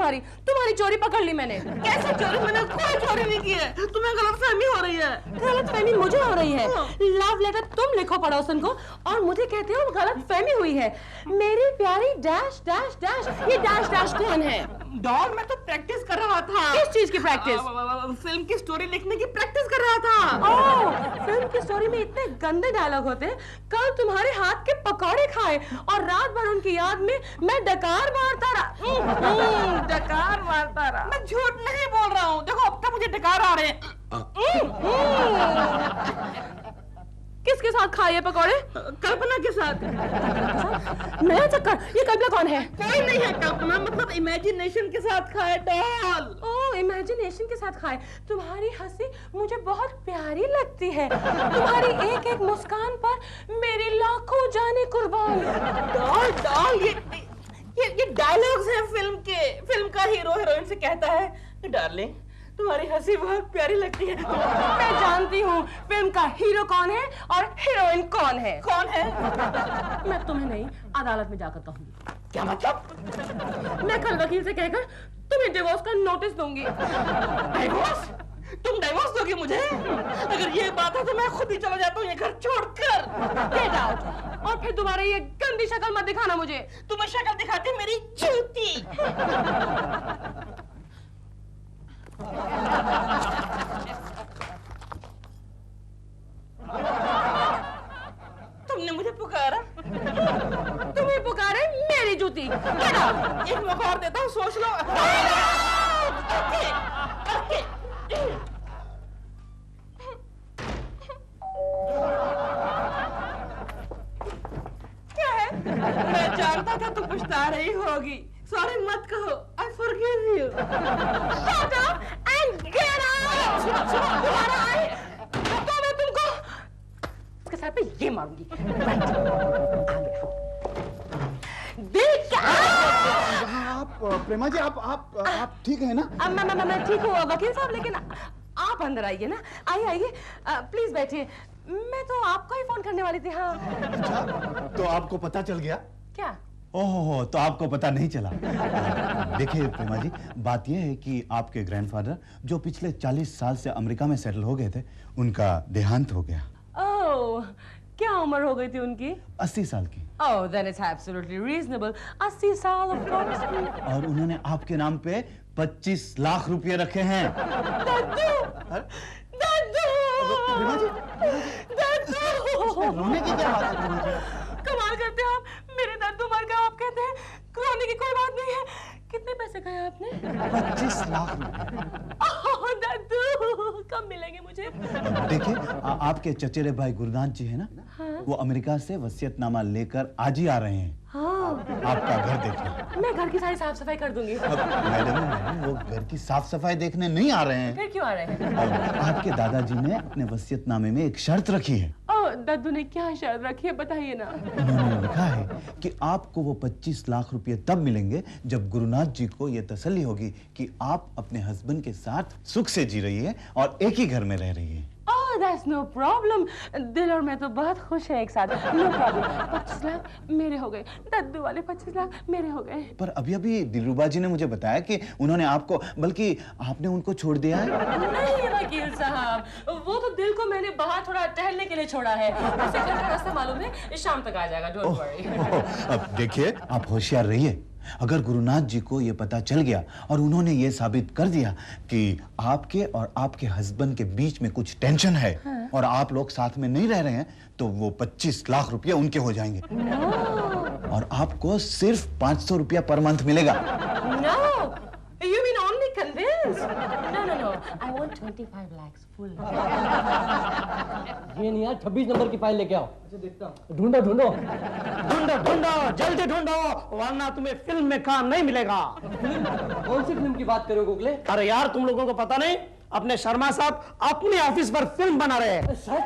तुम्हारी चोरी पकड़ ली मैंने। कैसे चोरी? मैंने कोई चोरी नहीं की है। तुम्हें गलतफहमी हो रही है। गलतफहमी मुझे हो रही है। लव लेटर तुम लिखो पड़ोसन को और मुझे कहते हो गलतफहमी हुई है। मेरी प्यारी डैश डैश डैश, ये डैश डैश कौन है? डॉल, मैं तो प्रैक्टिस कर रहा था। किस चीज की प्रैक्टिस? फिल्म की स्टोरी लिखने की प्रैक्टिस कर रहा था। ओह, फिल्म की स्टोरी में इतने गंदे डायलॉग होते हैं। कल तुम्हारे हाथ के पकौड़े खाए और रात भर उनकी याद में मैं डकार मारता रहा। डकार मारता रहा। मैं झूठ नहीं बोल रहा हूँ। देखो अब तक मुझे डकार आ रहे हैं। किसके साथ खाए ये पकौड़े? कल्पना के साथ। नया चक्कर। ये कल्पना कौन है? कोई नहीं है कल्पना, मतलब इमेजिनेशन के साथ खाए डॉल। ओह, इमेजिनेशन के साथ खाए। तुम्हारी हंसी मुझे बहुत प्यारी लगती है। तुम्हारी एक एक मुस्कान पर मेरी लाखों जाने कुर्बान। डॉल डॉल, ये डायलॉग्स हैं फिल्म के। फिल्म का हीरो हीरोइन से कहता है, डार्लिंग तुम्हारी हंसी बहुत प्यारी लगती है। मैं जानती हूँ फिल्म का हीरो कौन है और हीरोइन कौन है। कौन है? मैं तुम्हें नहीं, अदालत में जाकर कहूँगी। क्या मतलब? मैं कल वकील से कहकर तुम्हें डिवोर्स का नोटिस दूंगी। डिवोर्स? तुम डिवोर्स दोगी मुझे? अगर ये बात है तो मैं खुद ही चला जाता हूँ ये घर छोड़कर। Get out. और फिर दोबारा ये गंदी शक्ल मत दिखाना मुझे। तुम्हें शक्ल दिखाती मेरी जूती। तुमने मुझे पुकारा। तुम्हें पुकारे मेरी जूती। एक मौका और देता हूँ, सोच लो। क्या है? मैं जानता था तुम पछता रही होगी। सॉरी मत कहो। I forgive you. Shut up and get out. दोबारा आए तो मैं तुमको इसके सर पे ये मारूंगी। देख आप प्रेमा जी, आप ठीक है ना? मैं ठीक हूँ वकील साहब, लेकिन आप अंदर आइए ना। आइए प्लीज बैठिए। मैं तो आपको ही फोन करने वाली थी। हाँ। अच्छा, तो आपको पता चल गया? क्या? ओहो, तो आपको पता नहीं चला। देखिए प्रेमा जी, बात यह है कि आपके ग्रैंडफादर जो पिछले 40 साल से अमेरिका में सेटल हो गए थे, उनका देहांत हो गया। ओह, क्या उम्र हो गई थी उनकी? 80 साल की। Oh, then it's absolutely reasonable. 80 साल, of course. और उन्होंने आपके नाम पे 25 लाख रुपए रखे हैं। दादू! दादू! दादू! रोने की क्या बात है प्रेमा जी? कमाल करते हो आप। मेरे दादू मर गए, आप कहते हैं रोने की कोई बात नहीं है। कितने पैसे खाए आपने? 25 लाख रुपए। ओह दादू, कब मिलेंगे मुझे? देखिए, आपके चचेरे भाई गुरुनाथ जी है ना? हाँ? वो अमेरिका से वसीयतनामा लेकर आज ही आ रहे हैं। हाँ। आपका घर देखने। मैं घर की सारी साफ सफाई कर दूंगी। मैडम, वो घर की साफ सफाई देखने नहीं आ रहे हैं। फिर क्यों आ रहे हैं? आपके दादाजी ने अपने वसीयतनामे में एक शर्त रखी है। ओह, दादू ने क्या शर्त रखी है, बताइए ना। उन्होंने लिखा है कि आपको वो 25 लाख रुपए तब मिलेंगे जब गुरुनाथ जी को ये तसल्ली होगी कि आप अपने हस्बैंड के साथ सुख से जी रही है और एक ही घर में रह रही है। Oh, that's no problem. दिल और मैं तो बहुत खुश है एक साथ। No problem. 25 लाख मेरे हो गए। दादू वाले 25 लाख मेरे हो गए। पर अभी रुबा जी ने मुझे बताया कि उन्होंने आपको, बल्कि आपने उनको छोड़ दिया है। नहीं वकील साहब, वो तो दिल को मैंने बाहर थोड़ा टहलने के लिए छोड़ा है। उसे घर का रास्ता मालूम है, शाम तक आ जाएगा। Don't worry. अब देखिए, आप होशियार रहिए। अगर गुरुनाथ जी को ये पता चल गया और उन्होंने ये साबित कर दिया कि आपके और आपके हस्बैंड के बीच में कुछ टेंशन है, हाँ? और आप लोग साथ में नहीं रह रहे हैं, तो वो 25 लाख रुपया उनके हो जाएंगे। और आपको सिर्फ 500 रुपया पर मंथ मिलेगा। You mean only convince? No. I want 25 lakhs full. ये नहीं यार, 26 नंबर की फाइल लेके आओ। अच्छा देखता हूँ। ढूंढो, जल्दी ढूंढो, वरना तुम्हें फिल्म में काम नहीं मिलेगा। कौन सी फिल्म की बात करो गोगले? अरे यार, तुम लोगों को पता नहीं, अपने शर्मा साहब अपने ऑफिस पर फिल्म बना रहे हैं। सच?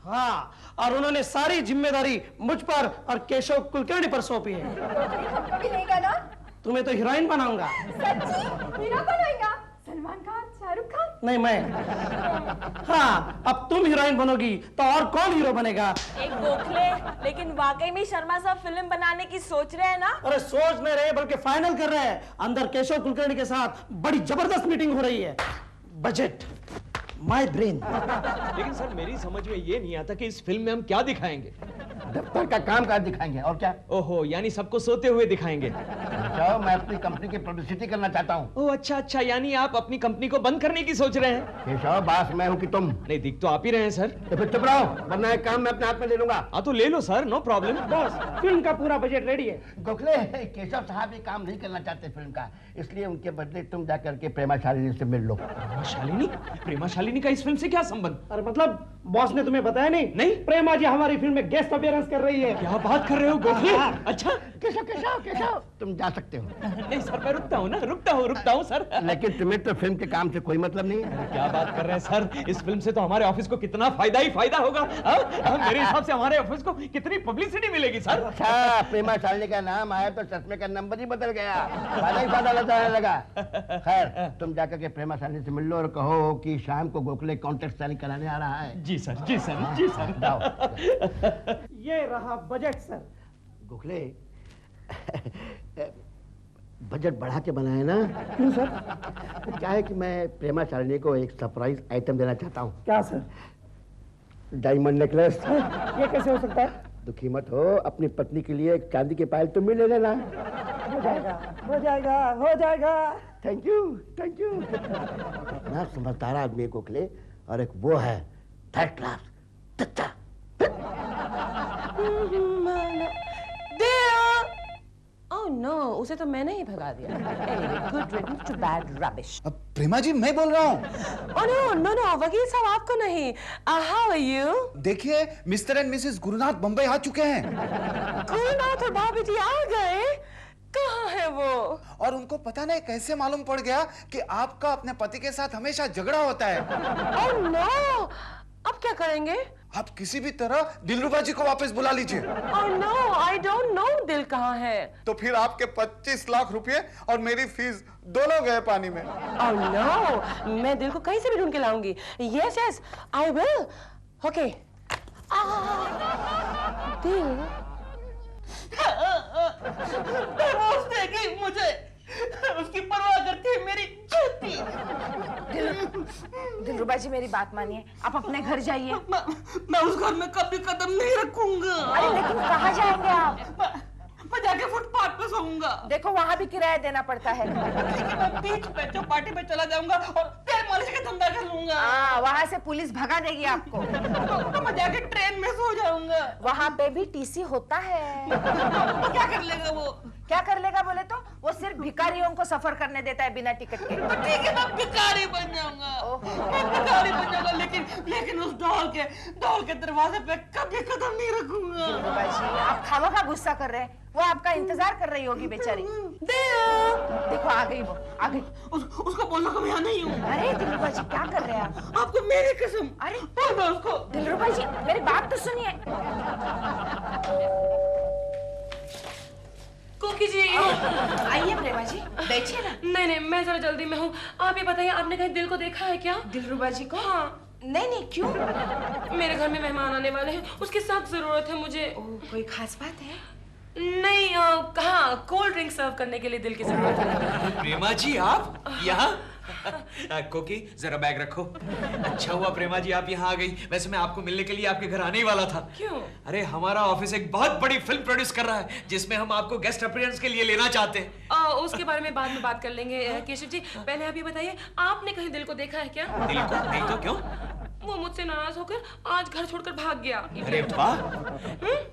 हाँ, और उन्होंने सारी जिम्मेदारी मुझ पर और केशव कुलकर्णी पर सौंपी है। मिलेगा ना? तुम्हें तो हीरोइन बनाऊंगा। सच्ची? हीरो बनाएगा? सलमान खान, शाहरुख खान? नहीं मैं। हाँ, अब तुम हीरोइन बनोगी तो और कौन हीरो बनेगा? एक गोखले, लेकिन वाकई में शर्मा साहब फिल्म बनाने की सोच रहे हैं ना? अरे सोच नहीं रहे बल्कि फाइनल कर रहे हैं। अंदर केशव कुलकर्णी के साथ बड़ी जबरदस्त मीटिंग हो रही है। Budget, my brain. लेकिन सर मेरी समझ में ये नहीं आता कि इस फिल्म में हम क्या दिखाएंगे। दफ्तर का काम काज दिखाएंगे और क्या। ओहो, यानी सबको सोते हुए दिखाएंगे। जाओ, मैं अपनी कंपनी की पब्लिसिटी करना चाहता हूँ। ओह अच्छा अच्छा, यानी आप अपनी कंपनी को बंद करने की सोच रहे हैं? केशव, बास मैं हूँ कि तुम? नहीं, दिख तो आप ही रहे हैं सर। तो फिर चुप रहो, वरना एक काम मैं अपने हाथ में ले लूंगा। हाँ तो ले लो सर, नो प्रॉब्लम। बस फिल्म का पूरा बजट रेडी है। गोखले, केशव साहब ये काम नहीं करना चाहते फिल्म का, इसलिए उनके बदले तुम जाकर के प्रेमा शालिनी से मिल लो। शालिनी? प्रेमा शालिनी का इस फिल्म से क्या संबंध? अरे मतलब बॉस ने तुम्हें बताया नहीं? नहीं। प्रेमा जी हमारी फिल्म में गेस्ट अपीयरेंस कर रही है। क्या बात कर रहे हो गोखले? अच्छा। केशव केशव केशव, तुम जा सकते हो। नहीं सर, मैं रुकता हूँ ना, रुकता हूँ सर। लेकिन तुम्हें तो फिल्म के काम से कोई मतलब नहीं है। क्या बात कर रहे हैं सर, इस फिल्म से तो हमारे ऑफिस को कितना फायदा ही फायदा होगा। मेरे हिसाब से हमारे ऑफिस को कितनी पब्लिसिटी मिलेगी सर। अच्छा, प्रेमा शालिनी का नाम आया तो चश्मे का नंबर ही बदल गया, फायदा ही फायदा लगाने लगा। खैर, तुम जाकर के प्रेमा शालिनी से मिल लो और कहो कि शाम को गोखले कॉन्ट्रैक्ट साइन कराने आ रहा है। जी सर, जी सर, जी सर। जाओ। ये रहा बजट सर। गोखले, बजट बढ़ा के बनाया ना? क्यों सर? क्या है कि मैं प्रेमा शालिनी को एक सरप्राइज आइटम देना चाहता हूँ। क्या सर? Diamond necklace. ये कैसे हो सकता है? दुखी मत हो, अपनी पत्नी के लिए एक चांदी की पायल तुम भी ले लेना। हो जाएगा, हो जाएगा, हो जाएगा। Thank you, thank you. इतना समझदार आदमी है गोखले, और एक वो है थर्ड क्लास टच्चा। ओह नो, उसे तो मैंने ही भगा दिया। Anyway, good riddance to bad rubbish. अब प्रेमा जी मैं बोल रहा हूँ। Oh no, no, no, वकील साहब आपको नहीं। How are you? देखिए, mister and missus Gurunath Bombay आ चुके हैं। गुरुनाथ और भाभी जी आ गए? कहाँ है वो? और उनको पता नहीं कैसे मालूम पड़ गया कि आपका अपने पति के साथ हमेशा झगड़ा होता है। Oh no, अब क्या करेंगे? आप किसी भी तरह दिलरुबा जी को वापस बुला लीजिए। Oh no, I don't know दिल कहाँ है। तो फिर आपके 25 लाख रुपए और मेरी फीस दोनों गए पानी में। Oh no, मैं दिल को कहीं से भी ढूंढ के लाऊंगी। Yes, yes, I will. Okay. दिल। रोज देगी मुझे, उसकी परवाह करती है मेरी छुट्टी। दिलरुबा जी मेरी बात मानिए, आप अपने घर जाइए। मैं उस घर में कभी कदम नहीं रखूंगा। अरे लेकिन कहाँ जाएंगे आप? मैं जाके फुटपाथ पे सोऊंगा। देखो वहाँ भी किराया देना पड़ता है। लेकिन मैं बीच पे चौपाटी पे चला जाऊंगा और तेल मालिश का धंधा कर लूंगा। हाँ, वहाँ से पुलिस भगा देगी आपको। तो मैं जाके ट्रेन में सो जाऊंगा। वहाँ पे भी टीसी होता है। तो क्या कर लेगा वो? क्या कर लेगा बोले तो वो सिर्फ भिखारियों को सफर करने देता है बिना टिकट के। तो ठीक है, मैं भिखारी बन जाऊंगा। मैं भिखारी बन जाऊंगा, लेकिन उस डॉल के दरवाजे पे कभी कदम नहीं रखूंगा। दिलरुबा जी आप खामखा गुस्सा कर रहे हैं, वो आपका इंतजार कर रही होगी बेचारी। देखो आ गई वो, आ गई। उसको बोलना कि मैं यहाँ नहीं हूँ। अरे दिलरुबा जी क्या कर रहे हैं आप? आपको मेरी कसम। अरे बोल दो उसको। दिलरुबा जी मेरी बात तो सुनिए। कोकी जी। आइए प्रेमा जी, बैठिए ना। नहीं नहीं, मैं जरा जल्दी में हूँ। आप ये बताइए, आपने कहीं दिल को देखा है क्या? दिलरुबा जी को? हाँ। नहीं नहीं, क्यों? मेरे घर में मेहमान आने वाले हैं, उसकी सख्त जरूरत है मुझे। कोई खास बात है? नहीं, कहाँ कोल्ड ड्रिंक सर्व करने के लिए दिल की जरूरत है। प्रेमा जी आप यहाँ? कोकी जरा बैग रखो। अच्छा हुआ प्रेमा जी आप यहाँ आ गई, वैसे मैं आपको मिलने के लिए आपके घर आने ही वाला था। क्यों? अरे हमारा ऑफिस एक बहुत बड़ी फिल्म प्रोड्यूस कर रहा है जिसमें हम आपको गेस्ट अपीयरेंस के लिए लेना चाहते हैं। उसके बारे में बाद में बात कर लेंगे। केशव जी पहले आप ये बताइए, आपने कहीं दिल को देखा है क्या? दिल को नहीं तो क्यों? वो मुझसे नाराज होकर आज घर छोड़कर भाग गया। अरे वाह,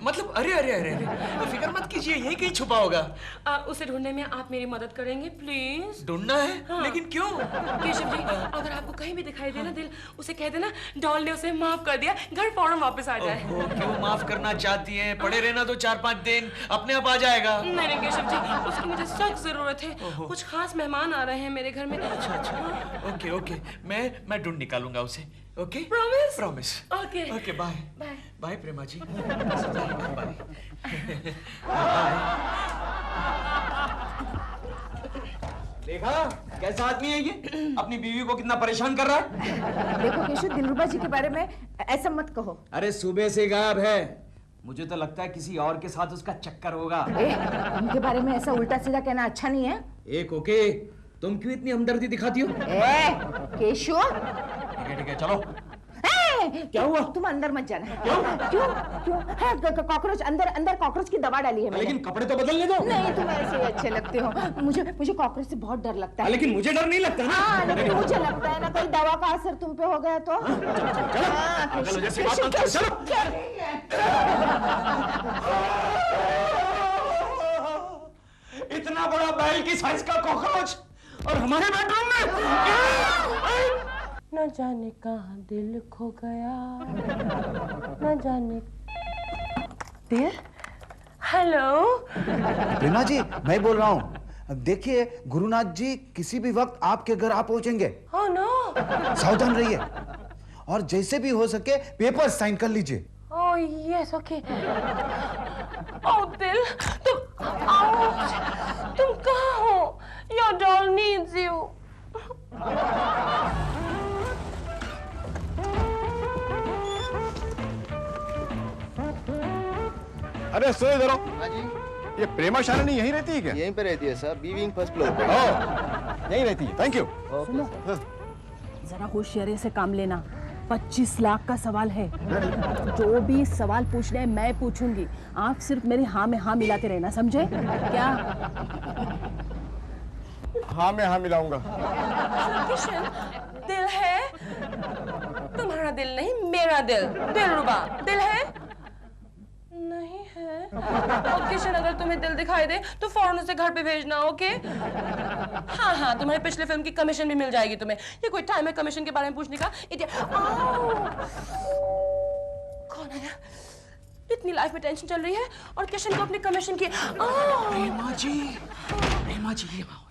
मतलब अरे अरे अरे अरे, फिक्र मत कीजिए, यही कहीं छुपा होगा। उसे ढूंढने में आप मेरी मदद करेंगे प्लीज? ढूंढना है? हाँ। लेकिन क्यों? केशव जी अगर आपको कहीं भी दिखाई दे ना दिल, उसे कह देना डॉल ने उसे माफ कर दिया, घर फौरन वापस आ जाए। ओहो, क्यों माफ करना चाहती हैं? पड़े रहना तो 4-5 दिन, अपने आप आ जाएगा। नहीं नहीं केशव जी, उसकी मुझे सख्त जरूरत है। कुछ खास मेहमान आ रहे हैं मेरे घर में। अच्छा, ओके ओके, मैं ढूंढ निकालूंगा उसे। Okay promise? Promise. Okay okay, bye bye bye Prema ji. Bye. देखा कैसा आदमी है ये, अपनी बीवी को कितना परेशान कर रहा है। देखो केशव, दिलरुबा जी के बारे में ऐसा मत कहो। अरे सुबह से गायब है, मुझे तो लगता है किसी और के साथ उसका चक्कर होगा। उनके बारे में ऐसा उल्टा सीधा कहना अच्छा नहीं है। एक ओके, तुम क्यों इतनी हमदर्दी दिखाती हो? केशव, ठीक है चलो। क्या हुआ? तुम अंदर मत जाना। क्यों? क्यों? कॉकरोच अंदर कॉकरोच की दवा डाली है मैंने। लेकिन कपड़े तो बदलने दो। नहीं, तुम ऐसे ही अच्छे लगते हो। मुझे कॉकरोच से बहुत डर लगता है। लेकिन मुझे डर नहीं लगता ना। हाँ, लेकिन मुझे लगता है ना कहीं दवा का असर तुम पे हो गया तो। इतना बड़ा बैल की साइज का कॉकरोच और हमारे बेडरूम में। न जाने कहाँ दिल खो गया, न जाने। दिल? हेलो प्रेमा जी, मैं बोल रहा हूँ। देखिए, गुरुनाथ जी किसी भी वक्त आपके घर आ पहुंचेंगे। Oh no. सावधान रहिए और जैसे भी हो सके पेपर साइन कर लीजिए। Oh yes, okay. ओह दिल, तुम कहाँ हो? Your doll needs you. अरे सो इधर आओ। ये प्रेमा शालिनी यहीं रहती है क्या? यहीं पे रहती है सर, बीविंग फर्स्ट फ्लोर पे। यहीं रहती है, थैंक यू। सुनो, जरा होशियारी से काम लेना। 25 लाख का सवाल है। जो भी सवाल पूछने हैं मैं पूछूंगी, आप सिर्फ मेरी हाँ में हाँ मिलाते रहना, समझे क्या? हाँ मैं हाँ मिलाऊंगा। किशन, दिल है? तुम्हारा दिल नहीं, मेरा दिल। दिलरुबा, दिल है? नहीं है। और किशन, अगर तुम्हें दिल दिखाई दे तो फौरन उसे घर पे भेजना, ओके? हाँ, तुम्हारे पिछले फिल्म की कमीशन भी मिल जाएगी तुम्हें। ये कोई टाइम है कमीशन के बारे में पूछने का? कौन आया? इतनी लाइफ में टेंशन चल रही है और किशन को अपनी कमीशन की। प्रेमा जी,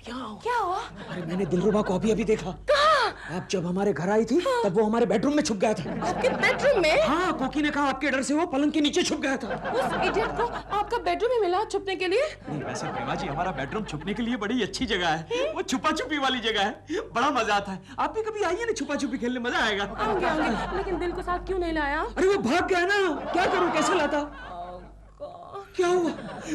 यहाँ आओ। क्या हुआ? अरे मैंने दिलरुबा को अभी देखा। आप जब हमारे घर आई थी तब वो हमारे बेडरूम में छुप गया था। आपके बेडरूम में? हाँ, कोकी ने कहा आपके डर से वो पलंग के नीचे छुप गया था। उस इडियट को आपका बेडरूम ही मिला छुपने के लिए? नहीं, वैसे प्रेमा जी हमारा बेडरूम छुपने के लिए बड़ी अच्छी जगह है। वो छुपा छुपी वाली जगह है, बड़ा मजा आता है। आप भी कभी आइए ना, छुपा छुपी खेलने, मजा आएगा। आऊंगी, लेकिन दिल को साथ क्यों नहीं लाया? अरे वो भाग गया ना, क्या करूं, कैसे लाता? क्या हुआ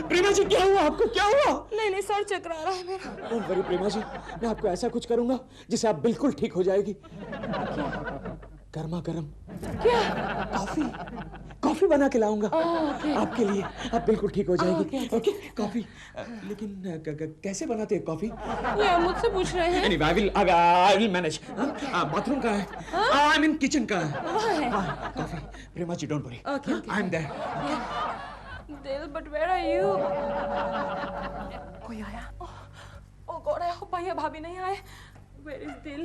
प्रेमा जी, क्या हुआ आपको, क्या हुआ? नहीं, सर चकरा रहा है मेरा। डोंट वरी प्रेमा जी, मैं आपको ऐसा कुछ करूंगा जिससे आप बिल्कुल ठीक हो जाएगी। गर्मा गर्म क्या? कॉफी बना के लाऊंगा आपके लिए, आप बिल्कुल ठीक हो जाएगी। Okay, coffee. लेकिन कैसे बनाते हैं कॉफी? ये आप मुझसे पूछ रहे हैं? I will manage. बाथरूम का है, आई मीन किचन का है। Coffee. Prema ji don't worry, I am there. दिल, but where are you? कोई आया? Oh God, I hope भैया भाभी नहीं आए। Where is दिल?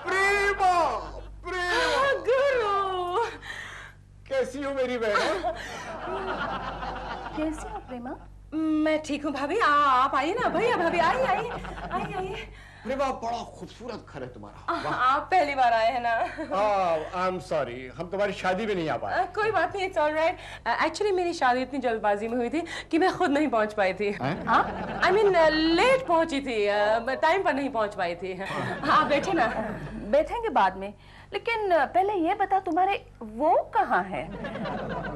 प्रेमा, गुरु, कैसी हो मेरी बहन? कैसी हो प्रेमा? मैं ठीक हूँ भाभी। आप आइए ना, भैया भाभी आइए। प्रेमा, बड़ा खूबसूरत घर है तुम्हारा। आप पहली बार आए हैं ना? आई एम सॉरी, हम तुम्हारी शादी में नहीं आ पाए। कोई बात नहीं, इट्स ऑलराइट। एक्चुअली मेरी शादी इतनी जल्दबाजी में हुई थी कि मैं खुद नहीं पहुंच पाई थी। आई मीन लेट पहुंची थी, टाइम पर नहीं पहुंच पाई थी। आप बैठे ना। बैठेंगे बाद में, लेकिन पहले ये बता, तुम्हारे वो कहाँ है?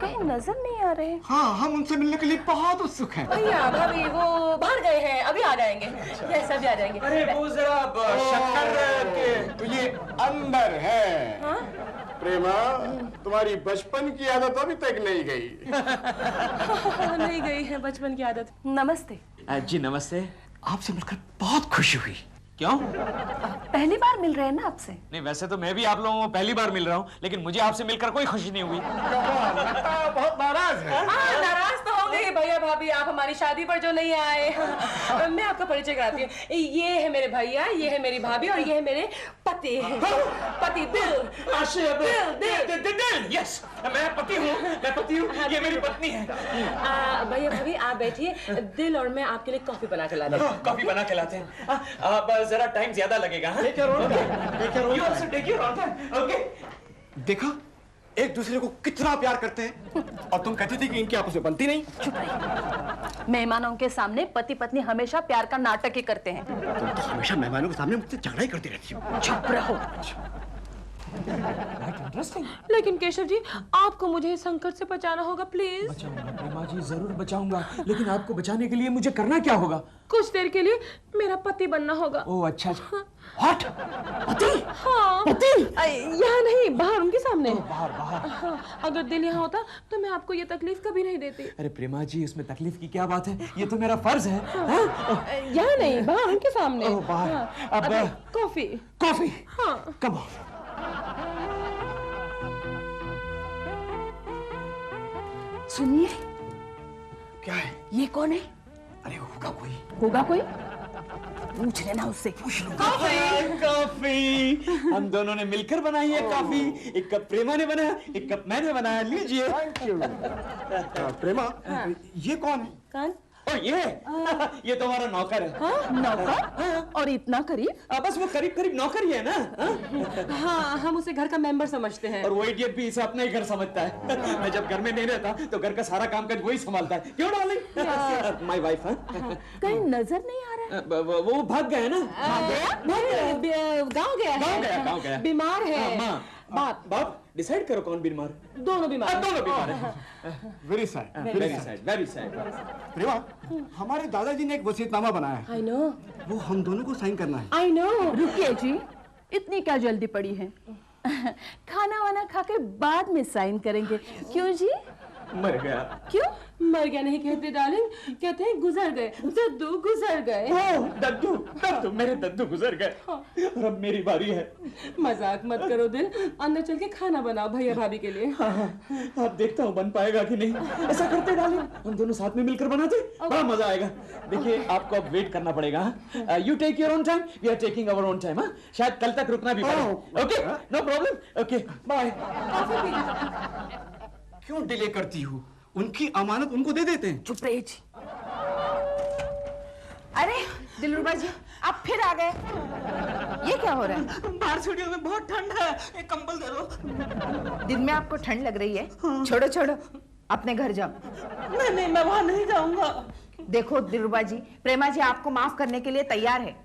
कहीं नजर नहीं आ रहे। हाँ, हम उनसे मिलने के लिए बहुत उत्सुक हैं। भैया भाभी वो बाहर गए हैं, अभी आ जाएंगे। यस, अभी आ जाएंगे। अरे वो जरा शक्कर के तो ये अंदर है। प्रेमा, तुम्हारी बचपन की आदत अभी तक नहीं गई। नहीं गई है बचपन की आदत। नमस्ते जी। नमस्ते। आपसे मिलकर बहुत खुशी हुई। क्यों? पहली बार मिल रहे हैं ना आपसे? नहीं, वैसे तो मैं भी आप लोगों को पहली बार मिल रहा हूँ, लेकिन मुझे आपसे मिलकर कोई खुशी नहीं हुई। बहुत नाराज है। नाराज तो होंगे ही भैया भाभी, आप हमारी शादी पर जो नहीं आए। मैं आपका परिचय कराती हूँ। ये है मेरे भैया, ये है मेरी भाभी और ये है मेरे पति। दिल। यस, मैं पति हूँ, ये मेरी पत्नी है। भैया भाभी आप बैठिए, दिल और मैं आपके लिए कॉफी बना के लाते हैं। कॉफी बना के लाते हैं। अब जरा टाइम ज्यादा लगेगा। Take your own time. You also take your own time. Okay? देखा, एक दूसरे को कितना प्यार करते हैं, और तुम कहती थी कि इनकी आपस में बनती नहीं। चुप रहिए। मेहमानों के सामने पति पत्नी हमेशा प्यार का नाटक ही करते हैं। तुम तो हमेशा मेहमानों के सामने मुझसे झगड़ा ही करती रहती हो। चुप रहो। लेकिन केशव जी, आपको मुझे इस संकट से बचाना होगा, प्लीज। बचाऊंगा प्रेमा जी, जरूर बचाऊंगा, लेकिन आपको बचाने के लिए मुझे करना क्या होगा? कुछ देर के लिए मेरा पति बनना होगा। ओह अच्छा। व्हाट? पति? हाँ। पति? यहाँ नहीं, बाहर उनके सामने। बाहर बाहर। हाँ, अगर दिल यहाँ होता तो मैं आपको ये तकलीफ कभी नहीं देती। अरे प्रेमा जी, इसमें तकलीफ की क्या बात है, ये तो मेरा फर्ज है। यहाँ नहीं, बाहर उनके सामने। ओह बाहर। हाँ, अब कॉफी। कॉफी? हाँ। Come on. सुनिए। क्या है? ये कौन है? अरे होगा कोई। होगा कोई? पूछ लेना उससे। कॉफी हम दोनों ने मिलकर बनाई है कॉफी। एक कप प्रेमा ने बनाया, एक कप मैंने बनाया। लीजिए। Thank you. प्रेमा, ये कौन है? कौन? ओ ये तो हमारा नौकर है। हाँ, नौकर? और इतना करीब? बस वो करीब करीब नौकर ही है ना। हाँ, हम उसे घर का मेंबर समझते हैं। और वो इडियट भी इसे अपना ही घर समझता है। मैं जब घर में नहीं रहता तो घर का सारा काम काज वही संभालता है। क्यों डार्लिंग? My wife. कहीं नजर नहीं आ रहा? वो भाग गया ना। गाँव गया। गाँव गया। बीमार है। माँ, बाप डिसाइड करो कौन बीमार है। दोनों बीमार। दोनों बीमार है। Very sad. Very sad. Prema, हमारे दादाजी ने एक वसीयतनामा बनाया है। I know। वो हम दोनों को साइन करना है। I know। रुकिए जी, इतनी क्या जल्दी पड़ी है? खाना वाना खा के बाद में साइन करेंगे। क्यों जी? मर गया। क्यों? मर गया नहीं कहते डार्लिंग, कहते हैं गुजर गए। दद्दू गुजर गए। दद्दू मेरे दद्दू गुजर गए। और अब मेरी बारी है। मजाक मत करो दिल, अंदर चल के खाना बनाओ भैया भाभी के लिए। अब देखता हूँ बन पाएगा कि नहीं। ऐसा करते डार्लिंग, हम दोनों साथ में मिलकर बनाते, बड़ा मजा आएगा। देखिए, आपको अब वेट करना पड़ेगा। You take your own time, we are taking our own time. शायद कल तक रुकना भी पड़े। Okay, no problem. Okay, bye. क्यों डिले करती हूँ? उनकी अमानत उनको दे देते हैं। चुप रहिए जी। अरे दिलरुबा जी, आप फिर आ गए। ये क्या हो रहा है? बाहर स्टूडियो में बहुत ठंड है, एक कंबल दे दो। दिन में आपको ठंड लग रही है? छोड़ो छोड़ो, अपने घर जाओ। नहीं, मैं वहां नहीं जाऊंगा। देखो दिलरुबा जी, प्रेमा जी आपको माफ करने के लिए तैयार है।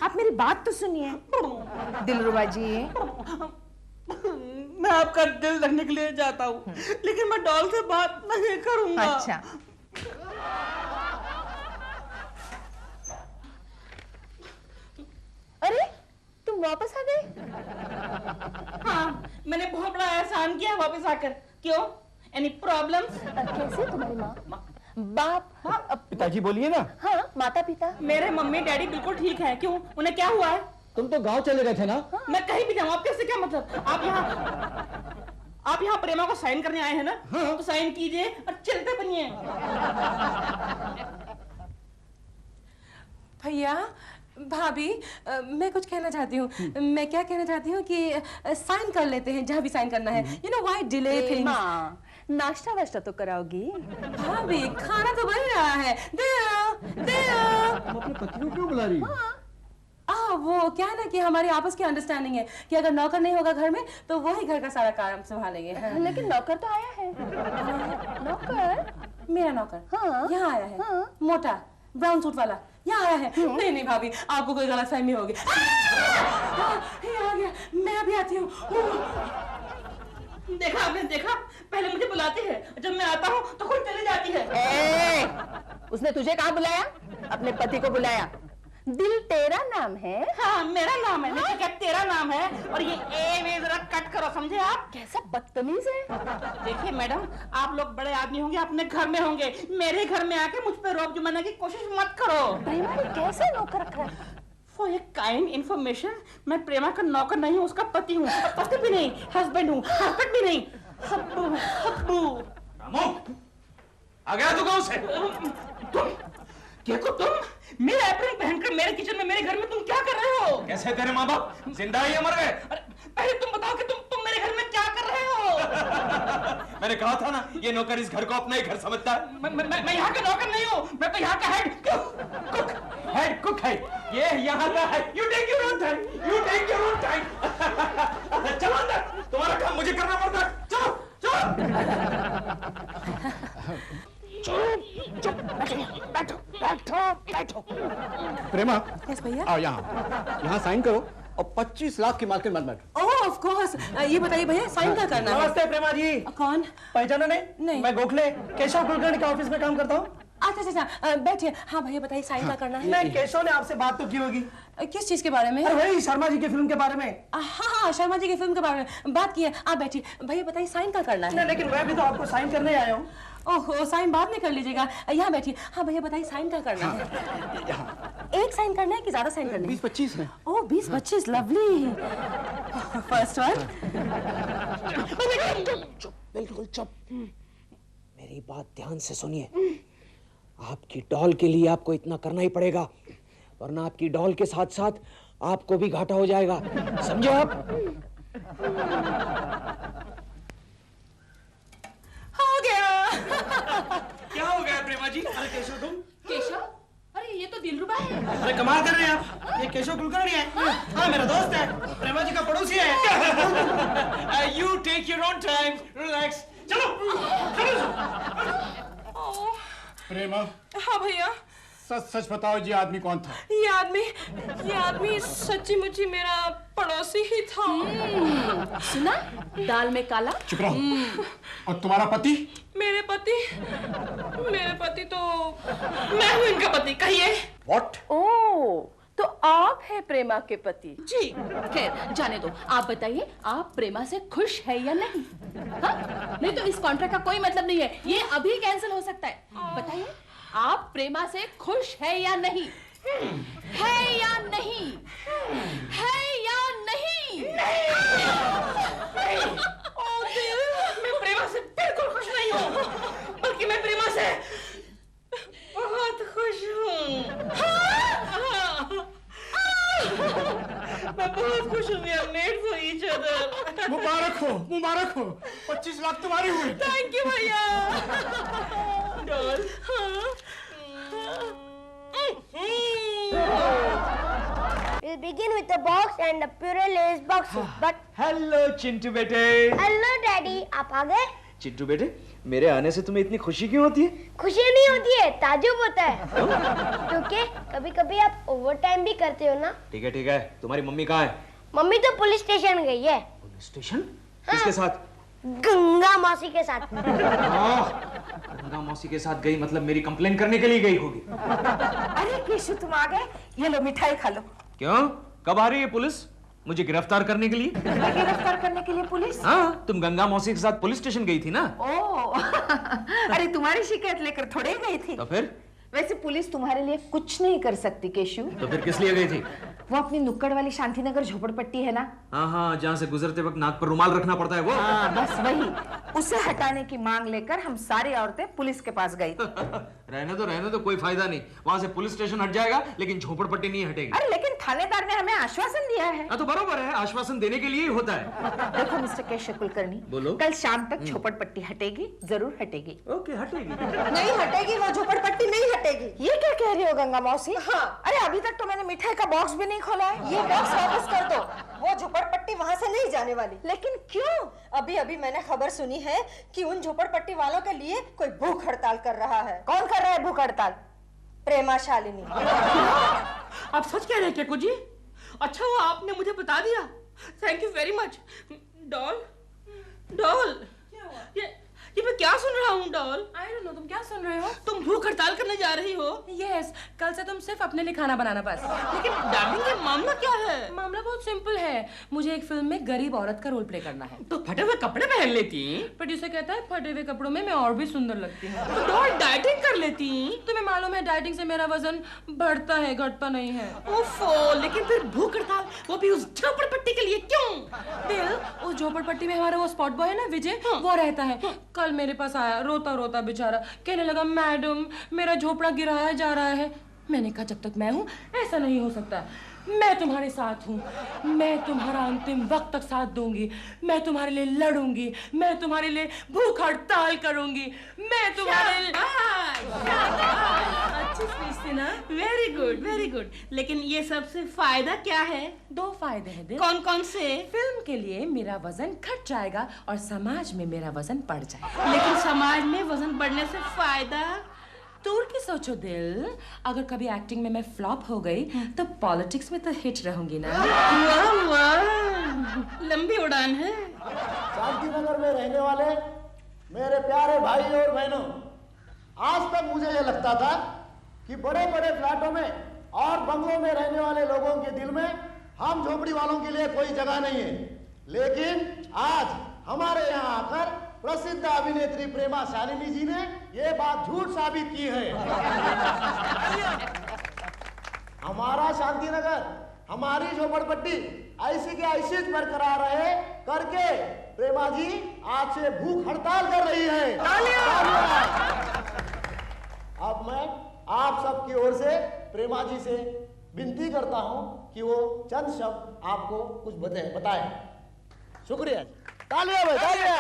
आप मेरी बात तो सुनिए। दिलरुबा जी, मैं आपका दिल रखने के लिए जाता हूँ, लेकिन मैं डॉल से बात नहीं करूंगा। अच्छा। अरे तुम वापस आ गए? हाँ, मैंने बहुत बड़ा एहसान किया वापस आकर। क्यों? Any problems? कैसे तुम्हारी माँ? बाप? हाँ, पिताजी बोलिए ना। हाँ, माता पिता? मेरे मम्मी डैडी बिल्कुल ठीक है। क्यों? उन्हें क्या हुआ है? तुम तो गांव चले गए थे ना? मैं कहीं भी जाऊँ, आपके से क्या मतलब? आप यहाँ प्रेमा को साइन करने आए हैं ना? तो साइन कीजिए और चलते बनिए। भैया भाभी, मैं कुछ कहना चाहती हूँ। मैं क्या कहना चाहती हूँ कि साइन कर लेते हैं जहाँ भी साइन करना है। You know why delay things. माँ, नाश्ता वाश्ता तो कराओगी? भाभी, खाना तो बन रहा है। दे अपने पति को क्यों बुला रही है? वो क्या है ना कि हमारी आपस की अंडरस्टैंडिंग है कि अगर नौकर नहीं होगा घर में तो वही घर का सारा काम संभालेंगे। लेकिन नौकर तो आया है। नौकर? मेरा नौकर? हाँ। यहाँ आया है। हाँ। मोटा ब्राउन सूट वाला यहाँ आया है। नहीं भाभी, आपको कोई गलतफहमी होगी। ये आ गया, मैं अभी आती हूँ। देखा आपने? देखा, पहले मुझे बुलाती है, जब मैं आता हूँ तो खुद चली जाती है। उसने तुझे कहाँ बुलाया? अपने पति को बुलाया। दिल तेरा नाम है? हाँ, मेरा नाम है। लेकिन क्या तेरा नाम है? और ये ए वे जरा कट करो, समझे आप? कैसा बदतमीज है। देखिए मैडम, आप लोग बड़े आदमी होंगे, अपने घर में होंगे, मेरे घर में आके मुझ पे रोब जमाने की कोशिश मत करो। प्रेमा ने कैसे नौकर रखा है? फॉर ए काइंड इन्फॉर्मेशन, मैं प्रेमा का नौकर नहीं हूँ, उसका पति हूँ। पति भी नहीं, हस्बैंड हूँ, हस्बैंड भी नहीं, हब्बू हब्बू। रामू, आ गया तू गाँव से? तुम देखो, तुम मेरा एप्रन पहनकर मेरे किचन में, मेरे घर में तुम क्या कर रहे हो? कैसे तेरे माँ बाप जिंदा है या मर गए? पहले तुम बताओ कि तुम मेरे घर में क्या कर रहे हो? मैंने कहा था ना, ये नौकर इस घर को अपना ही घर समझता है। मैं यहाँ का नौकर नहीं हूँ, मैं तो यहाँ का हेड कुक है। ये यहाँ का है। You take your own time. You take your own time. चलो अंदर, तुम्हारा काम मुझे करना पड़ता प्रेमा यस भैया। आओ यहाँ साइन करो और 25 लाख की मार्केट मत बैठो। ओह ऑफ कोर्स। ये बताइए भैया साइन क्या करना है? नमस्ते प्रेमा जी। कौन? पहचाना नहीं। नहीं? मैं गोखले केशव कुलकर्णी के ऑफिस में काम करता हूँ। अच्छा बैठिए। हाँ भैया बताइए साइन क्या करना है? नहीं, केशव ने आपसे बात तो की होगी। किस चीज के बारे में? अरे वही शर्मा जी की फिल्म के बारे में। हाँ शर्मा जी की फिल्म के बारे में बात की है। आप बैठिए। भैया बताइए साइन क्या करना है? नहीं, लेकिन मैं भी तो आपको साइन करने आया हूँ। ओहो साइन बाद में कर लीजिएगा। यहाँ बैठिए। हाँ भैया बताइए साइन क्या करना है? एक साइन करना है कि ज्यादा साइन करना है? 20-25 है। ओह 20-25 लवली। First one. बिल्कुल चुप। मेरी बात ध्यान से सुनिए। आपकी डॉल के लिए आपको इतना करना ही पड़ेगा, वरना आपकी डॉल के साथ साथ आपको भी घाटा हो जाएगा। समझे आप? हो गया। क्या हो गया प्रेमा जी? अरे केशव तुम? केशव? अरे ये तो दिलरुबा है। अरे कमाल कर रहे हैं आप। ये केशव कुलकर्णी है। हाँ मेरा दोस्त है, प्रेमा जी का पड़ोसी है। You take your own time, relax. चलो प्रेमा हाँ भैया। सच सच बताओ जी आदमी कौन था? ये आदमी सच्ची मुच्ची मेरा पड़ोसी ही था। सुना? दाल में काला। चुप रहो। और तुम्हारा पति? मेरे पति तो मैं हूँ इनका पति। कहिए। What? ओह तो आप है प्रेमा के पति? जी। खैर जाने दो। आप बताइए आप प्रेमा से खुश है या नहीं? हाँ? नहीं तो इस कॉन्ट्रैक्ट का कोई मतलब नहीं है, ये अभी कैंसिल हो सकता है। बताइए आप प्रेमा से खुश है या नहीं? है या नहीं? है या नहीं? मैं प्रेमा से बिल्कुल खुश नहीं हूँ, बल्कि मैं प्रेमा से बहुत खुश हूँ। मैं बहुत खुश हूँ। We are made for each other. मुबारक हो 25 लाख तुम्हारे हुए। थैंक यू भैया। Doll. We'll begin with the box and the puree lace boxes, but hello Chintu बेटे। hello daddy, आप आ गए? चिंटू बेटे मेरे आने से तुम्हें इतनी खुशी क्यों होती है? खुशी नहीं होती है, ताजुब होता है। क्योंकि कभी-कभी आप ओवर टाइम भी करते हो ना। ठीक है तुम्हारी मम्मी कहाँ है? मम्मी तो पुलिस स्टेशन गई है। Police station? किसके साथ? गंगा मौसी के साथ। गंगा मौसी के साथ गई मतलब मेरी कंप्लेन करने के लिए गई होगी। अरे केशव तुम आ गए, ये लो मिठाई खा लो। क्यों? कब आ रही है पुलिस? मुझे गिरफ्तार करने के लिए? गिरफ्तार करने के लिए पुलिस? हाँ तुम गंगा मौसी के साथ पुलिस स्टेशन गई थी ना? ओह अरे तुम्हारी शिकायत लेकर थोड़े गई थी। तो फिर? वैसे पुलिस तुम्हारे लिए कुछ नहीं कर सकती केशव। तो फिर किस लिए गई थी? वो अपनी नुक्कड़ वाली शांतिनगर झोपड़पट्टी है ना। हाँ जहाँ से गुजरते वक्त नाक पर रुमाल रखना पड़ता है वो। हाँ बस वही, उसे हटाने की मांग लेकर हम सारी औरतें पुलिस के पास गई। रहने दो कोई फायदा नहीं। वहाँ से पुलिस स्टेशन हट जाएगा लेकिन झोपड़पट्टी नहीं हटेगी। अरे लेकिन थानेदार ने हमें आश्वासन दिया है। तो बराबर है, आश्वासन देने के लिए ही होता है। देखो मिस्टर केशव कुलकर्णी, बोलो। कल शाम तक झोपड़पट्टी हटेगी, जरूर हटेगी। ओके हटेगी। नहीं हटेगी, वो झोपड़पट्टी नहीं हटेगी। ये क्या कह रही हो गंगा मौसी? हाँ। अरे अभी तक तो मैंने मिठाई का बॉक्स भी नहीं खोला है। ये बॉक्स वापस कर दो, वो झोपड़पट्टी वहाँ से नहीं जाने वाली। लेकिन क्यों? अभी मैंने खबर सुनी है कि उन झोपड़पट्टी वालों के लिए कोई भूख हड़ताल कर रहा है। कौन कर रहा है भूख हड़ताल? प्रेमा शालिनी। आप सच कह रहे हैं केकू जी? अच्छा वो आपने मुझे बता दिया, thank you very much. Doll ये मैं क्या सुन रहा हूँ डॉल? I don't know, तुम क्या सुन रहे हो? तुम भूख हड़ताल करने जा रही हो? Yes, कल से तुम सिर्फ अपने लिए खाना बनाना बस। लेकिन डार्लिंग ये मामला क्या है? मामला बहुत सिंपल है, मुझे एक फिल्म में गरीब औरत का रोल प्ले करना है। तो फटे हुए कपड़े पहन लेती? प्रोड्यूसर कहता है फटे हुए कपड़ों में मैं और भी सुंदर लगती हूँ। तो डॉल डाइटिंग कर लेती? तुम्हें मालूम है डाइटिंग से मेरा वजन बढ़ता है घटता नहीं है। ओफो, लेकिन फिर भूख हड़ताल वो भी उस झोपड़पट्टी के लिए क्यों? दिल, उस झोपड़पट्टी में हमारा वो स्पॉट बॉय है ना विजय, वो रहता है। कल मेरे पास आया रोता रोता बेचारा, कहने लगा मैडम मेरा झोपड़ा गिराया जा रहा है। मैंने कहा जब तक मैं हूँ ऐसा नहीं हो सकता, मैं तुम्हारे साथ हूँ, मैं तुम्हारा अंतिम वक्त तक साथ दूंगी, मैं तुम्हारे लिए लड़ूंगी, मैं तुम्हारे लिए भूख हड़ताल करूंगी, मैं तुम्हारे लिए। अच्छी स्पीच थी ना? Very good. लेकिन ये सबसे फायदा क्या है? 2 फायदे हैं दिल। कौन कौन से? फिल्म के लिए मेरा वजन घट जाएगा और समाज में मेरा वजन बढ़ जाएगा। लेकिन समाज में वजन बढ़ने से फायदा? दूर की सोचो दिल, अगर कभी एक्टिंग में मैं फ्लॉप हो गई तो पॉलिटिक्स में तो हिट रहूंगी ना। वाह वाह, लंबी उड़ान है। शांति नगर में रहने वाले मेरे प्यारे भाई और बहनों, आज तक मुझे यह लगता था कि बड़े बड़े फ्लैटों में और बंगलों में रहने वाले लोगों के दिल में हम झोपड़ी वालों के लिए कोई जगह नहीं है, लेकिन आज हमारे यहाँ आकर प्रसिद्ध अभिनेत्री प्रेमा शालिनी जी ने ये बात झूठ साबित की है। हमारा शांतिनगर, हमारी झोपड़पट्टी ऐसी के ऐसी बरकरार रहे करके प्रेमा जी आज से भूख हड़ताल कर रही है। अब मैं आप सबकी ओर से प्रेमा जी से विनती करता हूं कि वो चंद शब्द आपको कुछ बताएं। शुक्रिया जी, तालियां भाई, तालियां।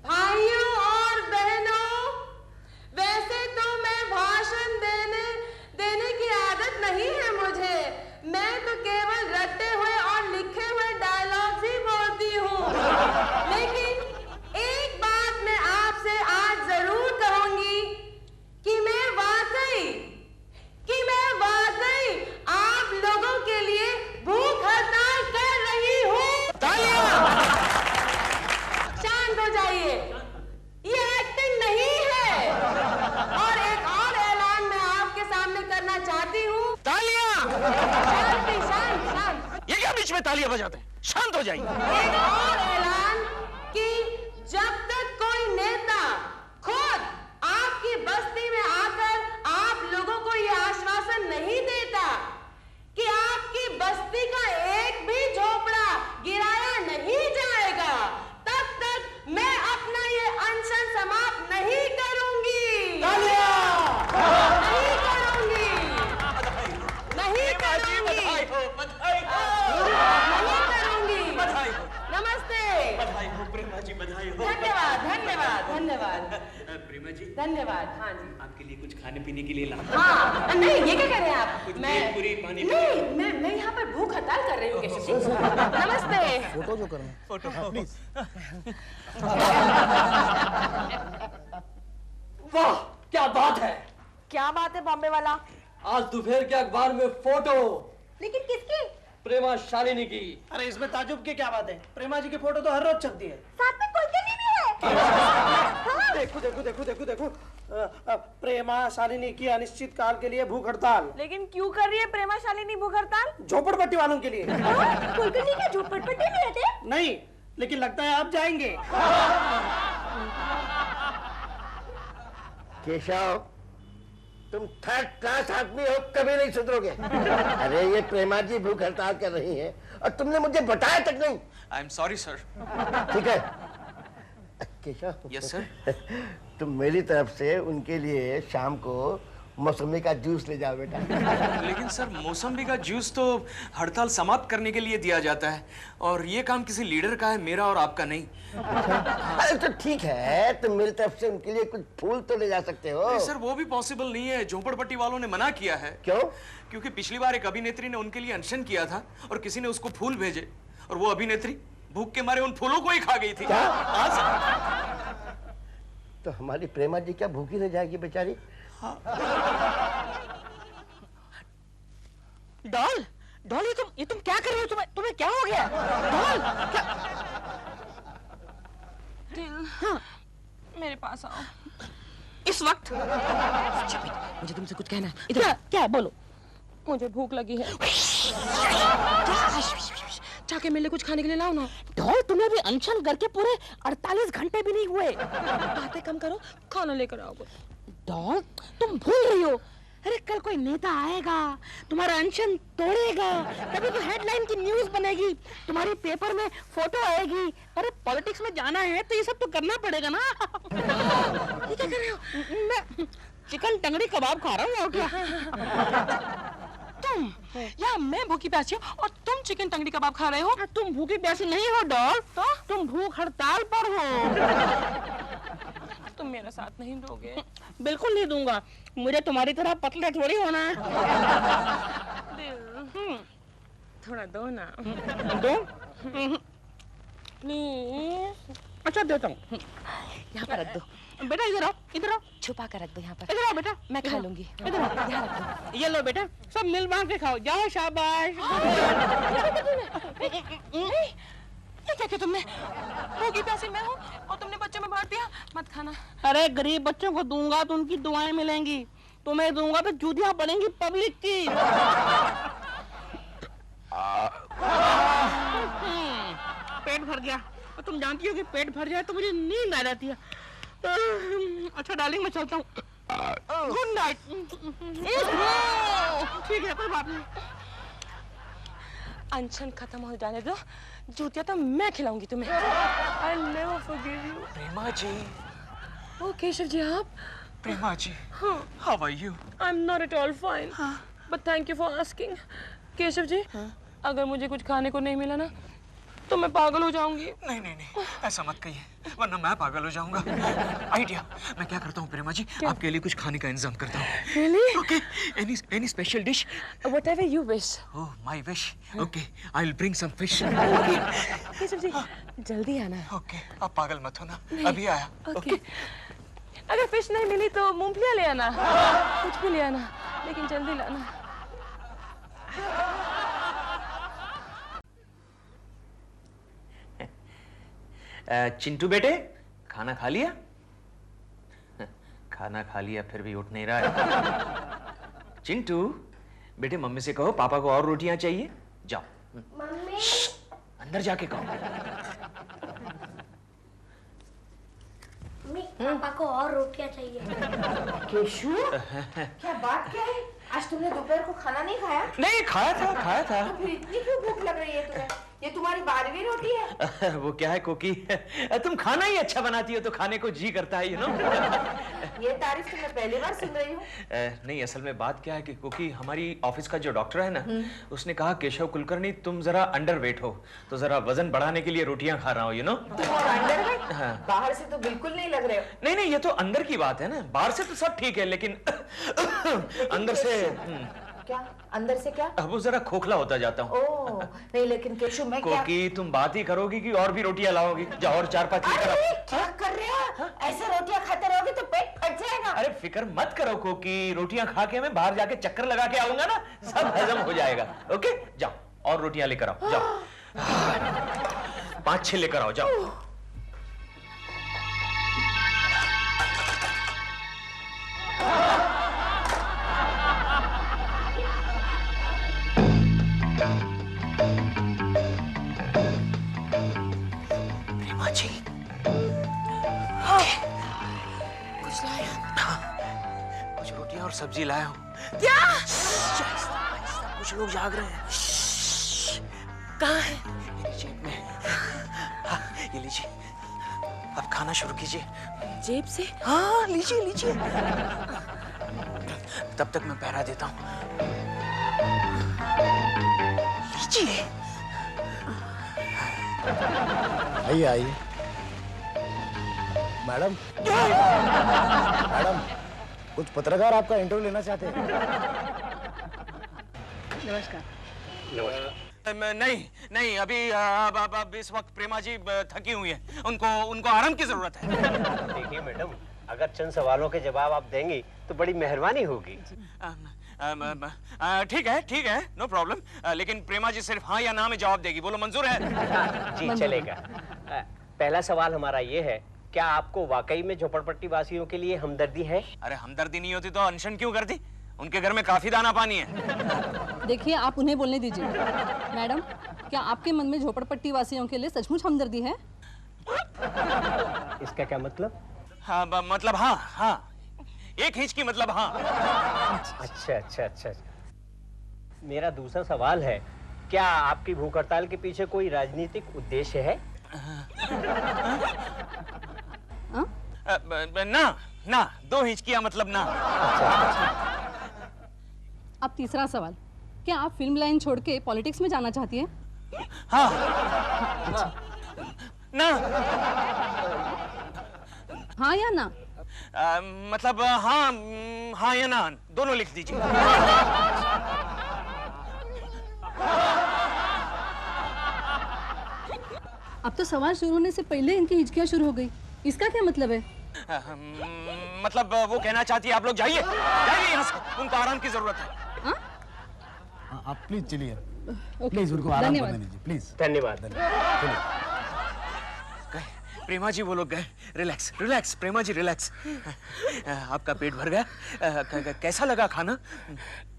भाइयों और बहनों, वैसे तो मैं भाषण देने की आदत नहीं है मुझे, मैं तो केवल रटे हुए और लिखे हुए डायलॉग्स ही बोलती हूँ। लेकिन एक बात मैं आपसे आज जरूर कहूंगी कि मैं वाकई आप लोगों के लिए भूख हड़ताल कर रही हूँ। शांत हो जाइए, ये एक्टिंग नहीं है। और एक और ऐलान मैं आपके सामने करना चाहती हूँ। शांत। ये क्या बीच में तालियां बजाते हैं? शांत हो जाइए। एक और ऐलान कि जब तक कोई नेता खुद आपकी बस्ती में आकर आप लोगों को ये आश्वासन नहीं देता कि आपकी बस्ती का एक भी झोपड़ा गिराया नहीं जाएगा, तब तक मैं अपना ये अनशन समाप्त नहीं करूंगी। नमस्ते। प्रेमा जी बधाई हो। धन्यवाद। प्रेमा जी धन्यवाद। हाँ जी, आपके लिए कुछ खाने पीने के लिए ला। हाँ, नहीं ये क्या कर रहे हैं आप? मैं पूरी पानी नहीं, मैं यहाँ पर भूख हड़ताल कर रही हूँ। नमस्ते। फोटो जो करना, फोटो प्लीज। वाह क्या बात है। क्या बात है बॉम्बे वाला? आज दोपहर के अखबार में फोटो। लेकिन किसकी? प्रेमा शालिनी की। अरे इसमें ताजुब की क्या बात है? प्रेमा जी की फोटो तो हर रोज छपती है। साथ में कुलकर्णी भी है। देखो प्रेमा शालिनी की अनिश्चित काल के लिए भूख हड़ताल। लेकिन क्यों कर रही है प्रेमा शालिनी भूख हड़ताल? झोपड़पट्टी वालों के लिए। कुलकर्णी क्या झोपड़पट्टी में रहते? नहीं, लेकिन लगता है आप जाएंगे। केशव, तुम थर्ड क्लास आदमी हो, कभी नहीं सुधरोगे। अरे ये प्रेमा जी भूख हड़ताल कर रही है और तुमने मुझे बताया तक नहीं। I am sorry sir. ठीक है केशव। Yes sir. तुम मेरी तरफ से उनके लिए शाम को मौसमी का जूस ले जाओ बेटा। लेकिन सर मौसमी का जूस तो हड़ताल समाप्त करने के लिए दिया जाता है और ये काम किसी लीडर का है, मेरा और आपका नहीं। अरे तो ठीक है, तुम मेरी तरफ से उनके लिए कुछ फूल तो ले जा सकते हो। नहीं सर, वो भी पॉसिबल नहीं है, झोपड़पट्टी वालों ने मना किया है। क्यों? क्योंकि पिछली बार एक अभिनेत्री ने उनके लिए अनशन किया था और किसी ने उसको फूल भेजे और वो अभिनेत्री भूख के मारे उन फूलों को ही खा गई थी। क्या? हाँ सर। तो हमारी प्रेमा जी क्या भूखी रह जाएगी बेचारी? डॉल ये तुम क्या कर रहे हो? तुम्हें क्या हो गया? डॉल क्या? दिल, हाँ, मेरे पास आओ इस वक्त। मुझे तुमसे कुछ कहना है। क्या बोलो? मुझे भूख लगी है। जाके मेरे लिए कुछ खाने के लिए लाओ ना। डॉल तुम्हें भी अनशन करके पूरे 48 घंटे भी नहीं हुए। बातें कम करो, खाना लेकर आओ। डॉल तुम भूल रही हो, अरे कल कोई नेता आएगा, तुम्हारा अनशन तोड़ेगा, तभी तो हेडलाइन की न्यूज़ बनेगी, तुम्हारी पेपर में फोटो आएगी। अरे पॉलिटिक्स में जाना है तो ये सब तो करना पड़ेगा ना। ये क्या कर रहे हो? मैं चिकन टंगड़ी कबाब खा रहा हूँ। और क्या? तुम या मैं भूखी प्यासी हूँ और तुम चिकन टंगड़ी कबाब खा रहे हो? तुम भूखी प्यासी नहीं हो डॉल, तो तुम भूख हड़ताल पर हो। तुम मेरा साथ नहीं दोगे? बिल्कुल नहीं दूंगा, मुझे तुम्हारी तरह पतले थोड़ी होना है। थोड़ा दो ना। दो? प्लीज। अच्छा देता हूँ। यहाँ पर रख दो। बेटा इधर आओ, इधर आओ। छुपा कर रख दो यहाँ पर। इधर आओ बेटा। मैं खा लूंगी। इधर आओ। यहाँ रख दो। ये लो बेटा, सब मिल बांट के खाओ। जाओ शाबाश। ये क्या किया तुमने? होगी प्यासी मैं हूँ और तुमने बच्चों में बांट दिया। मत खाना। अरे गरीब बच्चों को दूंगा तो उनकी दुआएं मिलेंगी, तुम्हें दूंगा तो जूतियां पड़ेंगी पब्लिक की। पेट भर गया और तुम जानती हो कि पेट भर जाए तो मुझे नींद आ जाती है। अच्छा डार्लिंग मैं चलता हूँ। Good night. ठीक है कोई बात नहीं। अनशन खत्म हो जाने दो, जूतियां तो मैं खिलाऊंगी तुम्हें। I'll never forgive you. प्रेमा जी। ओ केशव जी आप? प्रेमा जी। हाँ। How are you? I'm not at all fine. But thank you for asking. Keshav ji, अगर मुझे कुछ खाने को नहीं मिला ना, तो मैं पागल हो जाऊंगी। नहीं नहीं नहीं, ऐसा मत कहिए, वरना मैं पागल हो जाऊंगा। आइडिया, मैं क्या करता हूँ प्रेमा जी, आपके लिए कुछ खाने का इंतजाम करता हूँ। Really? Okay. Any special dish? Whatever you wish. Oh, my wish. Okay, I'll bring some fish. Okay. Keshav ji, जल्दी आना। Okay, आप पागल मत होना, अभी आया। Okay. अगर फिश नहीं मिली तो मूंगफलियाँ ले आना, कुछ भी ले आना, लेकिन जल्दी लाना। चिंटू बेटे, खाना खा लिया? खाना खा लिया फिर भी उठ नहीं रहा है। चिंटू बेटे, मम्मी से कहो पापा को और रोटियां चाहिए। जाओ। मम्मी। अंदर जाके कहो। मम्मी, पापा को और रोटियां चाहिए। केशु, क्या बात क्या है? आज तुमने दोपहर को खाना नहीं खाया? नहीं खाया था। तो फिर इतनी क्यों भूख लग रही है तुम्हें? ये तुम्हारी 12वीं रोटी है। वो क्या है कोकी, तुम खाना ही अच्छा बनाती हो तो खाने को जी करता है, ये तारीफ तो मैं पहली बार सुन रही हूँ। नहीं, असल में बात क्या है कि कोकी, हमारी ऑफिस का जो डॉक्टर है ना, उसने कहा केशव कुलकर्णी तुम जरा अंडरवेट हो, तो जरा वजन बढ़ाने के लिए रोटियां खा रहा हूँ, तुम और अंडरवेट? हाँ। बाहर से तो बिल्कुल नहीं लग रहे हो। नहीं, ये तो अंदर की बात है ना, बाहर से तो सब ठीक है, लेकिन अंदर से क्या? अंदर से क्या? वो जरा खोखला होता जाता हूँ। ओह, नहीं लेकिन केशु मैं क्या? कोकी, तुम बात ही करोगी कि और भी रोटियां लाओगी? जाओ और 4-5 लेकर आओ। क्या कर रहे हो? ऐसे रोटियां खाते रहोगे तो पेट फट जाएगा। अरे फिक्र मत करो कोकी, रोटियां खा के मैं बाहर जाके चक्कर लगा के आऊंगा ना, सब हजम हो जाएगा। ओके, जाओ और रोटियां लेकर आओ, जाओ। 5-6 लेकर आओ, जाओ। प्रेमा जी, कुछ लाया? कुछ रोटियां और सब्जी लाया हूँ। क्या? कुछ लोग जाग रहे हैं। कहाँ है? मेरी जेब में। हाँ, ये लीजिए, अब खाना शुरू कीजिए। जेब से? हाँ, लीजिए। तब तक मैं पहरा देता हूँ। लीजिए। आइए। मैडम, कुछ पत्रकार आपका इंटरव्यू लेना चाहते हैं। नमस्कार। नहीं, अभी इस वक्त प्रेमा जी थकी हुई है, उनको आराम की जरूरत है। देखिए मैडम, अगर चंद सवालों के जवाब आप देंगी तो बड़ी मेहरबानी होगी। ठीक है, नो प्रॉब्लम, लेकिन प्रेमा जी सिर्फ हाँ या ना में जवाब देगी। बोलो, मंजूर है? जी चलेगा। पहला सवाल हमारा ये है, क्या आपको वाकई में झोपड़पट्टी वासियों के लिए हमदर्दी है? अरे हमदर्दी नहीं होती तो अनशन क्यों करती? उनके घर में काफी दाना पानी है। देखिए, आप उन्हें बोलने दीजिए। मैडम, क्या आपके मन में झोपड़पट्टी वासियों के लिए सचमुच हमदर्दी है? इसका क्या मतलब? हाँ, मतलब हाँ, एक हिंच की मतलब हाँ। अच्छा। मेरा दूसरा सवाल है, क्या आपकी भूख हड़ताल के पीछे कोई राजनीतिक उद्देश्य है? ना, 2 हिचकियां मतलब ना। अब तीसरा सवाल, क्या आप फिल्म लाइन छोड़ के पॉलिटिक्स में जाना चाहती हैं? हाँ। ना। हाँ या ना? मतलब हाँ या ना, दोनों लिख दीजिए। अब तो सवाल शुरू होने से पहले इनकी हिचकियां शुरू हो गई। इसका क्या मतलब है? मतलब वो कहना चाहती है आप लोग जाइए जाइए यहाँ से, उनको आराम की जरूरत है। आप प्लीज चलिए, प्लीज उनको आराम करने दीजिए प्लीज। धन्यवाद। प्रेमा जी वो लोग गए। रिलैक्स रिलैक्स प्रेमा जी रिलैक्स। आपका पेट भर गया? कैसा लगा खाना?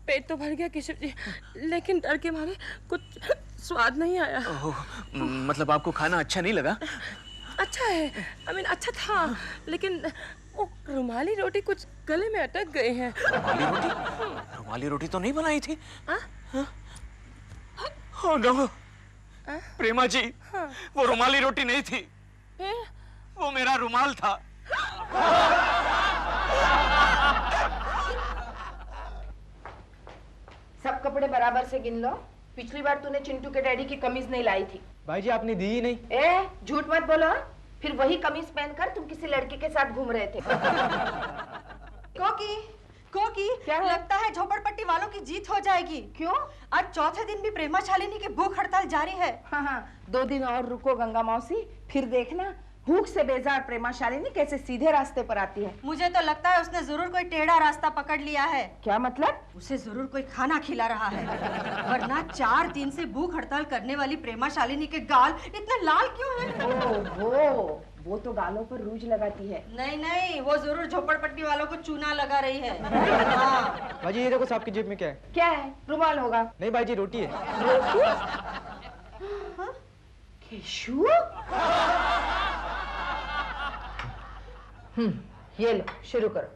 पेट तो भर गया केशव जी, लेकिन डर के मारे कुछ स्वाद नहीं आया। मतलब आपको खाना अच्छा नहीं लगा? अच्छा है, अच्छा था, लेकिन वो रुमाली रोटी कुछ गले में अटक गए हैं। रुमाली रोटी? रुमाली रोटी तो नहीं बनाई थी? ओह नो प्रेमा जी, वो रुमाली रोटी नहीं थी, वो मेरा रुमाल था। सब कपड़े बराबर से गिन लो। पिछली बार तूने चिंटू के डैडी की कमीज नहीं लाई थी। भाई जी आपने दी ही नहीं। ए, झूठ मत बोलो। फिर वही कमीज पहनकर तुम किसी लड़के के साथ घूम रहे थे। कोकी, कोकी, क्या लगता है झोपड़पट्टी वालों की जीत हो जाएगी। क्यों? आज चौथे दिन भी प्रेमा शालिनी की भूख हड़ताल जारी है। हाँ, 2 दिन और रुको गंगा मौसी, फिर देखना भूख से बेजार प्रेमा शालिनी कैसे सीधे रास्ते पर आती है। मुझे तो लगता है उसने जरूर कोई टेढ़ा रास्ता पकड़ लिया है। क्या मतलब? उसे जरूर कोई खाना खिला रहा है, वरना 4 दिन से भूख हड़ताल करने वाली प्रेमा शालिनी के गाल इतने लाल क्यों हैं? वो तो गालों पर रूज लगाती है। नहीं, वो जरूर झोपड़पट्टी वालों को चूना लगा रही है। हाँ। भाई जी ये देखो आपकी जेब में क्या है? क्या है? रुमाल होगा। नहीं भाई जी रोटी है। रोटी? केशु? ये लो, शुरू करो।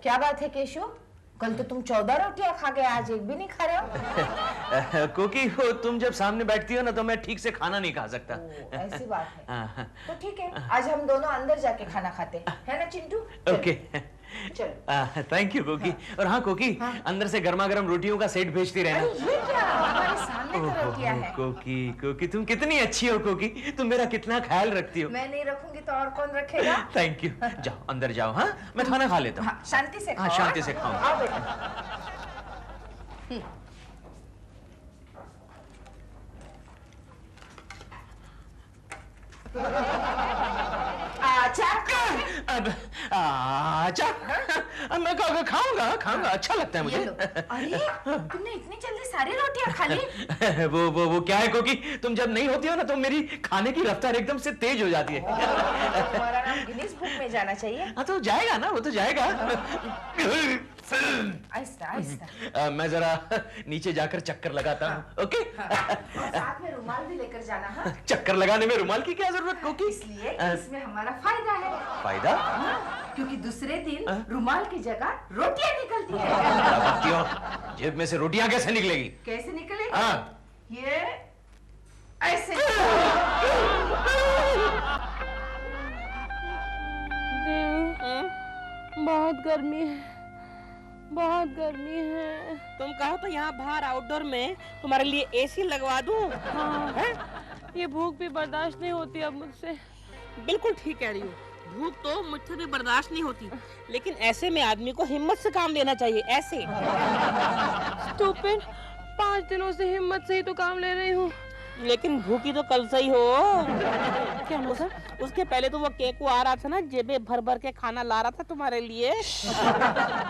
क्या बात है केशु? कल तो तुम 14 रोटियां खा गए, आज एक भी नहीं खा रहे हो। क्योंकि तुम जब सामने बैठती हो ना तो मैं ठीक से खाना नहीं खा सकता। ऐसी बात है। तो ठीक है, आज हम दोनों अंदर जाके खाना खाते हैं, है ना चिंटू? ओके चलो। थैंक यू कोकी। और हाँ कोकी, अंदर से गर्मा गर्म रोटियों का सेट भेजती रहना। ये क्या? हमारे सामने तो रोटियां हैं। कोकी तुम कितनी अच्छी हो कोकी, तुम मेरा कितना ख्याल रखती हो। मैं नहीं रखूंगी तो और कौन रखेगा? Thank you. जाओ अंदर जाओ। हाँ मैं खाना खा लेता हूँ। शांति से खाओ। हाँ शांति से खाओ। आओ बेटा। मैं खाऊंगा, अच्छा लगता है मुझे। अरे तुमने इतनी जल्दी सारी रोटियां खा ली? वो क्या है कोकी, तुम जब नहीं होती हो ना तो मेरी खाने की रफ्तार एकदम से तेज हो जाती है। तुम्हारा नाम गिनीज बुक में जाना चाहिए। हाँ तो जाएगा ना, वो तो जाएगा। आहिस्ता आहिस्ता। मैं जरा नीचे जाकर चक्कर लगाता हूँ। ओके? साथ में रुमाल भी लेकर जाना। हाँ? चक्कर लगाने में रुमाल की क्या जरूरत कोकी? इसलिए इसमें हमारा फायदा है। फायदा? क्योंकि दूसरे दिन रुमाल की जगह रोटियां निकलती है। जेब में से रोटियां कैसे निकलेगी? कैसे निकलेगी? हाँ। ये ऐसे। बहुत गर्मी है, बहुत गर्मी है। तुम कहो तो यहाँ बाहर आउटडोर में तुम्हारे लिए एसी लगवा दूं। हाँ, ये भूख भी बर्दाश्त नहीं होती अब मुझसे। बिल्कुल ठीक कह रही हो, भूख तो मुझसे भी बर्दाश्त नहीं होती, लेकिन ऐसे में आदमी को हिम्मत से काम लेना चाहिए। ऐसे स्टूपिड, 5 दिनों से हिम्मत से ही तो काम ले रही हूँ। लेकिन भूखी तो कल से ही हो। क्या उसके पहले तो वो केक आ रहा था ना, जेबे भर भर के खाना ला रहा था तुम्हारे लिए।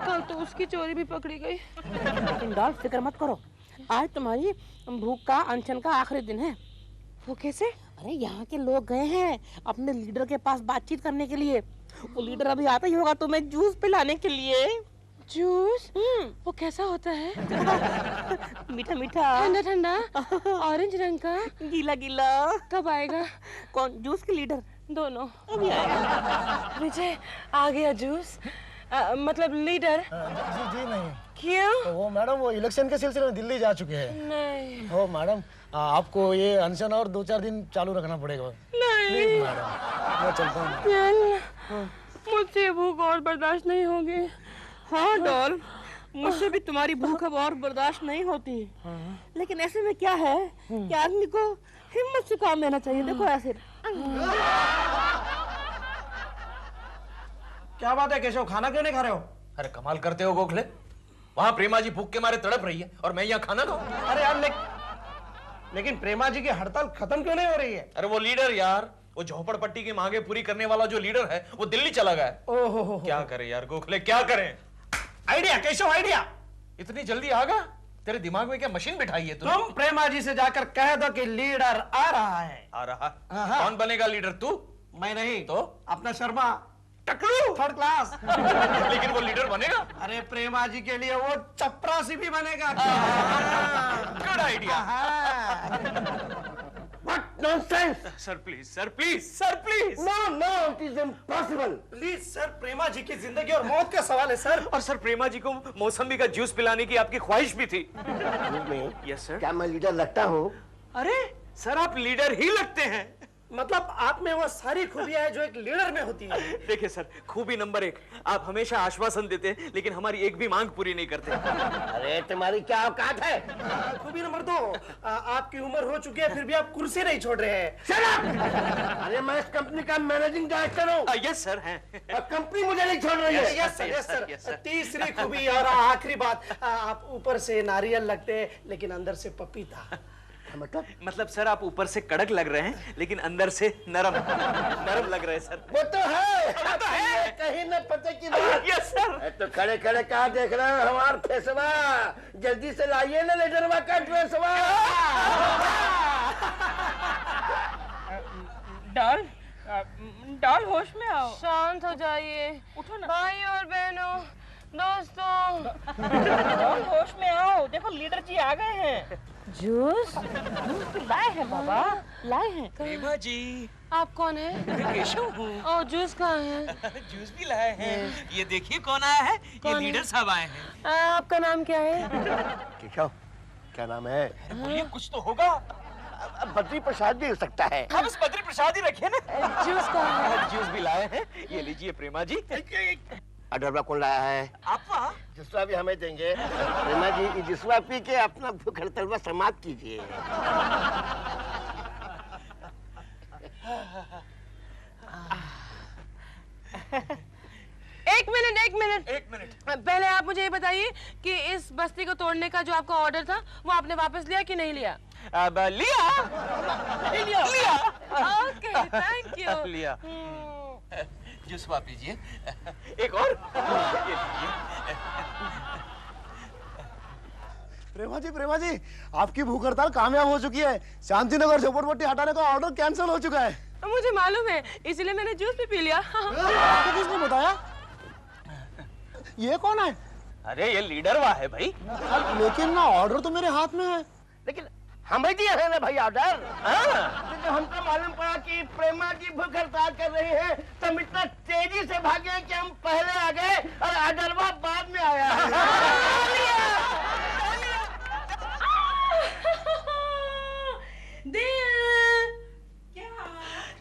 कल तो उसकी चोरी भी पकड़ी गई। लेकिन डॉल फिक्र मत करो, आज तुम्हारी भूख का अनशन का आखिरी दिन है। वो कैसे? अरे यहाँ के लोग गए हैं अपने लीडर के पास बातचीत करने के लिए। वो लीडर अभी आता ही होगा तुम्हें जूस पिलाने के लिए। जूस? वो कैसा होता है? मीठा मीठा, ठंडा ठंडा, ऑरेंज रंग का, गीला गीला। कब आएगा? कौन, जूस के लीडर? दोनों अभी आएगा। विजय आ गया जूस, मतलब लीडर। जी नहीं। क्यों? तो वो मैडम वो इलेक्शन के सिलसिले में दिल्ली जा चुके हैं। नहीं। ओ मैडम आपको ये अनशन और 2-4 दिन चालू रखना पड़ेगा। नहीं प्लीज मैडम, मैं चलता हूँ। मुझसे भूख और बर्दाश्त नहीं होगी। हाँ डॉल, मुझसे भी तुम्हारी भूख अब और बर्दाश्त नहीं होती। लेकिन ऐसे में क्या है कि आदमी को हिम्मत से काम लेना चाहिए। देखो ऐसे। क्या बात है केशव, खाना क्यों नहीं खा रहे हो? अरे कमाल करते हो गोखले, वहाँ प्रेमा जी भूख के मारे तड़प रही है और मैं यहाँ खाना खाऊं? अरे यार लेकिन प्रेमा जी की हड़ताल खत्म क्यों नहीं हो रही है? अरे वो लीडर यार, वो झोपड़पट्टी की मांगे पूरी करने वाला जो लीडर है वो दिल्ली चला गया है। ओहो, क्या करें यार गोखले, क्या करें? Idea Keshav, idea. इतनी जल्दी आ गया? तेरे दिमाग में क्या मशीन बिठाई है तूने? तुम प्रेमा जी से जाकर कह दो कि लीडर आ रहा है। आ रहा? कौन बनेगा लीडर, तू? मैं नहीं तो अपना शर्मा टकलू, 3rd क्लास। लेकिन वो लीडर बनेगा? अरे प्रेमा जी के लिए वो चपरासी भी बनेगा। Good idea. What nonsense! Sir please, sir please, sir please. No, no, it is impossible. Please sir, Prema ji की जिंदगी और मौत का सवाल है सर। और सर प्रेमा जी को मौसमी का जूस पिलाने की आपकी ख्वाहिश भी थी। Yes sir. क्या मैं लीडर लगता हूँ? अरे सर आप लीडर ही लगते हैं। मतलब आप में वो सारी खूबियां हैं जो एक लीडर में होती है। देखिए सर, खूबी नंबर 1, आप हमेशा आश्वासन देते हैं लेकिन हमारी एक भी मांग पूरी नहीं करते। अरे तुम्हारी क्या औकात है? खूबी नंबर 2, आपकी उम्र हो चुकी है फिर भी आप कुर्सी नहीं छोड़ रहे हैं। Shut up! अरे मैं इस कंपनी का मैनेजिंग डायरेक्टर हूँ। यस सर हैं। और कंपनी मुझे नहीं छोड़ रही है। Yes sir, yes sir. तीसरी खूबी और आखिरी बात, आप ऊपर से नारियल लगते हैं लेकिन अंदर से पपीता। मतलब सर आप ऊपर से कड़क लग रहे हैं लेकिन अंदर से नरम लग रहे हैं सर। वो तो है, कहीं न पते की बात। Yes sir. तो खड़े खड़े कहाँ देख रहे हो हमार फेसवा? जल्दी से लाइए ना लीडरवा का ड्रेसवा। डाल होश में आओ। शांत हो जाइए। उठो ना। भाई और बहनों, दोस्तों, होश में आओ। देखो लीडर जी आ गए हैं। जूस लाए हैं बाबा, लाए हैं। प्रेमा जी, आप कौन है? केशव हूँ। और जूस कहाँ है? जूस भी लाए हैं। ये देखिए कौन आया है। ये लीडर साहब आए हैं। आपका नाम क्या है? केशव, क्या नाम है? बोलिए, कुछ तो होगा। बद्री प्रसाद भी हो सकता है। हाँ बस बद्री प्रसाद ही रखे ना। जूस कहाँ है? जूस भी लाए हैं। ये लीजिए प्रेमा जी। अडरवा कौन लाया है? आपा। जिसवा भी हमें देंगे। प्रेमा जी जिसवा पी के अपना भूख हड़ताल समाप्त कीजिए। एक मिनट। पहले आप मुझे ये बताइए कि इस बस्ती को तोड़ने का जो आपका ऑर्डर था वो आपने वापस लिया कि नहीं लिया? अब लिया। Okay, thank you. लिया। जूस वाप लीजिए। एक और। ये लीजिए। प्रेमा जी, आपकी भूख हड़ताल कामयाब हो चुकी है। शांतिनगर झोपड़पट्टी हटाने का ऑर्डर कैंसिल हो चुका है। मुझे मालूम है, इसलिए मैंने जूस भी पी लिया। तो किसने बताया? ये कौन है? अरे ये लीडर वाह है भाई। लेकिन ना ऑर्डर तो मेरे हाथ में है। लेकिन हमें दिया है ना भाई ऑर्डर। तो हमको मालूम पड़ा कि प्रेमा जी भूख हड़ताल कर रही है तो हम इतना तेजी से भागे कि हम पहले आ गए और ऑर्डरवा बाद में आया।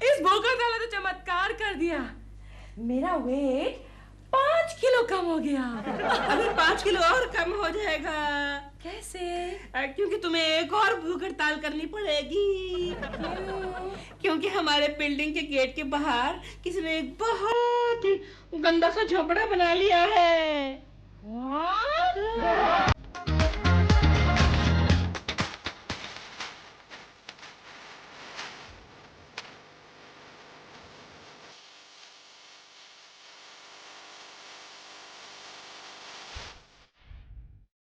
इस भूख हड़ताल ने तो चमत्कार कर दिया। मेरा वेट 5 किलो कम हो गया। अभी 5 किलो और कम हो जाएगा। कैसे? क्योंकि तुम्हें एक और भूख हड़ताल करनी पड़ेगी। क्योंकि हमारे बिल्डिंग के गेट के बाहर किसी ने एक बहुत ही गंदा सा झोपड़ा बना लिया है।